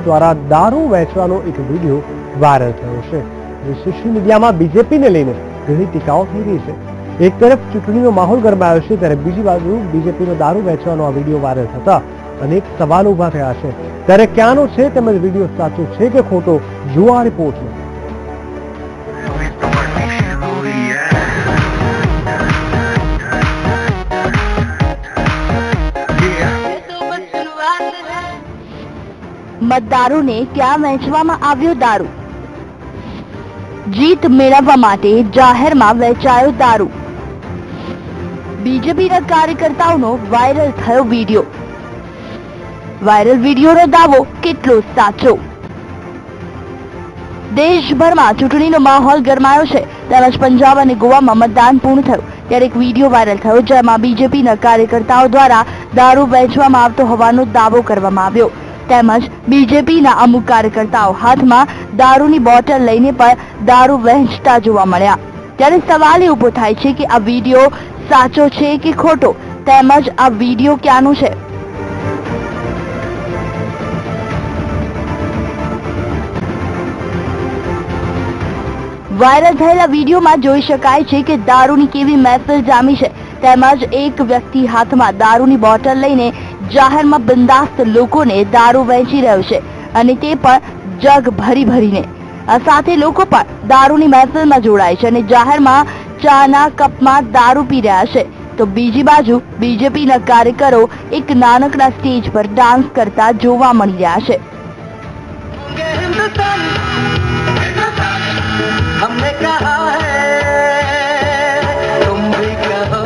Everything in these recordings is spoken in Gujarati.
દ્વારા દારૂ વેચવાનો એક વિડીયો વાયરલ થયો છે। સોશિયલ મીડિયામાં બીજેપીને લઈને ઘણી ટીકાઓ થઈ રહી છે। એક તરફ ચૂંટણીનો માહોલ ગરમાયો છે, ત્યારે બીજી બાજુ બીજેપીનો દારૂ વેચવાનો આ વિડીયો વાયરલ થતા અનેક સવાલો ઉભા થયા છે। ત્યારે ક્યાંનો છે તેમજ વિડીયો સાચો છે કે ખોટો, જુઓ આ રિપોર્ટમાં। મતદારોને ક્યાં વેચવામાં આવ્યો દારૂ? જીત મેળવવા માટે જાહેરમાં વેચાયો દારૂ। બીજેપીના કાર્યકર્તાઓનો વાયરલ થયો વિડીયો। વાયરલ વિડીયોનો દાવો કેટલો સાચો? દેશભરમાં ચૂંટણીનો માહોલ ગરમાયો છે, તેમજ પંજાબ અને ગોવામાં મતદાન પૂર્ણ થયું ત્યારે એક વિડીયો વાયરલ થયો, જેમાં બીજેપીના કાર્યકર્તાઓ દ્વારા દારૂ વેચવામાં આવતો હોવાનો દાવો કરવામાં આવ્યો। તેમજ બીજેપીના અમુક કાર્યકર્તાઓ હાથમાં દારૂની બોટલ લઈને પણ દારૂ વહેંચતા જોવા મળ્યા। ત્યારે સવાલ એ ઉભો થાય છે કે આ વિડીયો સાચો છે કે ખોટો, તેમજ આ વિડીયો ક્યાંનો છે? વાયરલ થયેલા વિડીયોમાં જોઈ શકાય છે કે દારૂની કેવી મહેફિલ જામી છે, તેમજ એક વ્યક્તિ હાથમાં દારૂની બોટલ લઈને જાહેરમાં બંદાસ્ત લોકોને દારૂ વેચી રહ્યો છે, અને તે પણ જગ ભરી ભરીને। આ સાથે લોકો પણ દારૂની મહેફિલમાં જોડાય છે અને જાહેરમાં ચાના કપમાં દારૂ પી રહ્યા છે, તો બીજી બાજુ બીજેપીના કાર્યકરો એક નાનકડા સ્ટેજ પર ડાન્સ કરતા જોવા મળી રહ્યા છે। हमने कहा है तुम भी कहो।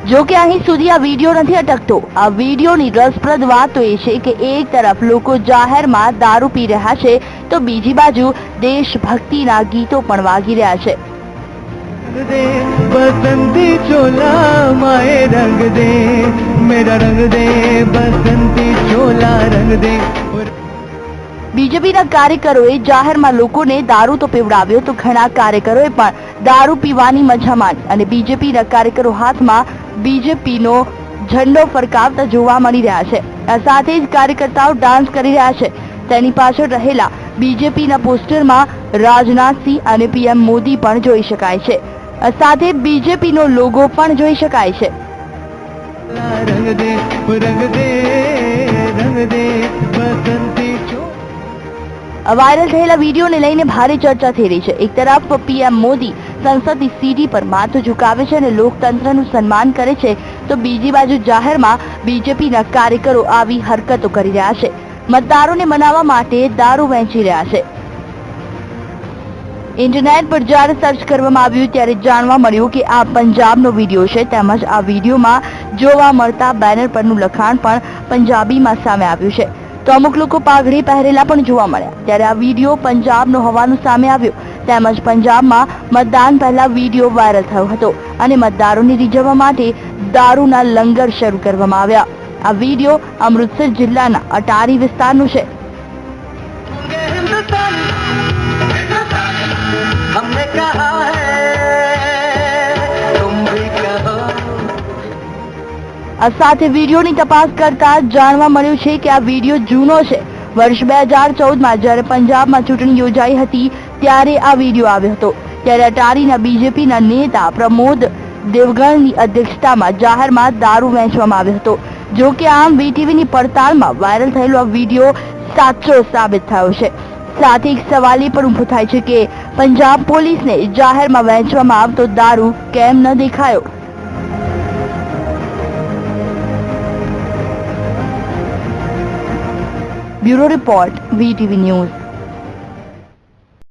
जो કે અહીં સુધી આ વિડીયો નથી અટકતો। આ વિડીયોની રસપ્રદ વાત તો એ છે કે એક તરફ લોકો જાહેરમાં દારૂ પી રહ્યા છે, તો બીજી બાજુ દેશભક્તિના ગીતો પણ વાગી રહ્યા છે। बसंती चोला माए रंग दे, मेरा रंग दे, बसंती चोला रंग दे। બીજેપીના કાર્યકરોએ જાહેરમાં લોકોને દારૂ તો પીવડાવ્યો, તો ઘણા કાર્યકરોએ પણ દારૂ પીવાની મજા માણી અને બીજેપીના કાર્યકરો હાથમાં બીજેપીનો ઝંડો ફરકાવતા જોવા મળી રહ્યા છે। આ સાથે જ કાર્યકર્તાઓ ડાન્સ કરી રહ્યા છે। તેની પાછળ રહેલા બીજેપીના પોસ્ટરમાં રાજનાથસિંહ અને પીએમ મોદી પણ જોઈ શકાય છે। આ સાથે બીજેપીનો લોગો પણ જોઈ શકાય છે। रंग दे, रंग दे, रंग दे, बसंती વાયરલ થયેલા વિડીયોને લઈને ભારે ચર્ચા થઈ રહી છે। એક તરફ પીએમ મોદી સંસદની સીડી પર માથું ઝુકાવે છે અને લોકતંત્રનું સન્માન કરે છે, તો બીજી બાજુ જાહેરમાં બીજેપીના કાર્યકરો આવી હરકતો કરી રહ્યા છે। મતદારોને મનાવવા માટે દારૂ વેચી રહ્યા છે। ઇન્ટરનેટ પર જ્યારે સર્ચ કરવામાં આવ્યું ત્યારે જાણવા મળ્યું કે આ પંજાબનો વિડીયો છે, તેમજ આ વિડીયોમાં જોવા મળતા બેનર પરનું લખાણ પણ પંજાબીમાં સામે આવ્યું છે। તો અમુક લોકો પાઘડી પહેરેલા પણ જોવા મળ્યા। ત્યારે આ વિડીયો પંજાબનો હોવાનું સામે આવ્યું। તેમજ પંજાબમાં મતદાન પહેલા વિડીયો વાયરલ થયો હતો અને મતદારોને રીઝવવા માટે દારૂના લંગર શરૂ કરવામાં આવ્યા। આ વિડીયો અમૃતસર જિલ્લાના અટારી વિસ્તારનો છે। આ સાથે વિડીયોની તપાસ કરતા જાણવા મળ્યું છે કે આ વિડીયો જૂનો છે। વર્ષ 2014માં જ્યારે પંજાબમાં ચૂંટણી યોજાઈ હતી ત્યારે આ વિડીયો આવ્યો હતો। ત્યારે અટારીના બીજેપીના નેતા પ્રમોદ દેવગણની અધ્યક્ષતામાં જાહેરમાં દારૂ વેચવામાં આવ્યો હતો। જો કે આમ વીટીવીની પડતાલમાં વાયરલ થયેલો આ વિડીયો સાચો સાબિત થયો છે। સાથે એક સવાલ એ પણ ઊભો થાય છે કે પંજાબ પોલીસને જાહેરમાં વેચવામાં આવતો દારૂ કેમ ન દેખાયો? Bureau report, VTV news.